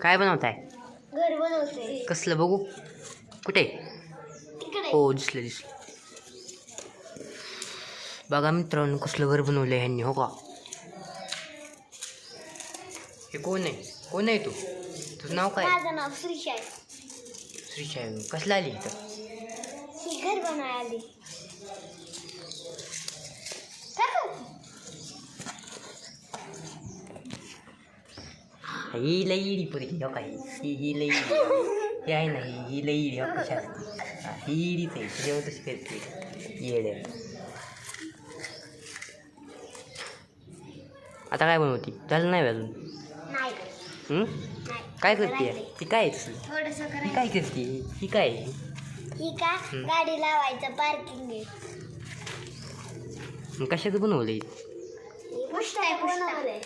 काय बनवताय? घर बनवते. कसलं बघू? कुठे? तिकडे. हो दिसलं. बघा मित्रांनो कसलं घर बनवलं ह्यांनी, हो का? हे कोण आहे तू? तुझं नाव काय? माझं नाव श्रीशाय. श्रीशाय. कसलं आली इथं? ही घर बनवायला आली. ही लई इडी पोरगी, हो का? ही लई हे आहे ना, ही लई इडी, हो कशा असते? ही इडीच आहे, तुझ्यावर तशी करते येड्या. आता काय बनवती? झालं नाही अजून? नाही. काय करते? ती काय आहे तसं? थोडंसं ही करायचं. काय करते? ही काय आहे? ही का गाडी लावायचं पार्किंग आहे. मग कशाचं बनवलंय? पुष्टाय बनवलंय.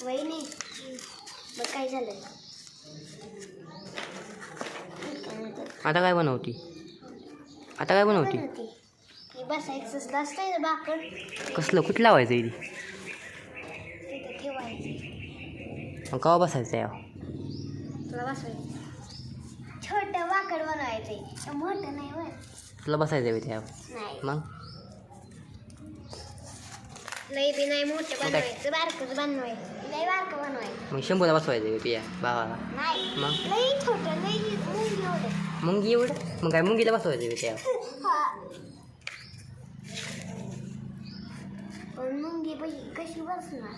वहिनी बघ काय झालं. आता काय बनवती? ही बसायचं असतंय ना बाकड, कसलं कुठं लावायचं इथे? तिथे ठेवायचं. मग केव्हा बसायचं यावं? तुला बसवायचं. छोटं बाकड बनवायचंय, मोठं नाही वर. तुला बसायचं आहे त्यावर? नाही. मग लई बी नाही मोठं बनवायचं, बारकंच बनवायचं. लई बारकं बनवायचं. मग शंभूला बसवायचं आहे पिया भावाला? नाही. मग लई छोटं, लई मुंगी एवढं. मुंगी एवढं? मग काय मुंगीला बसवायचं आहे त्यावर? पण मुंगी कशी बसणार?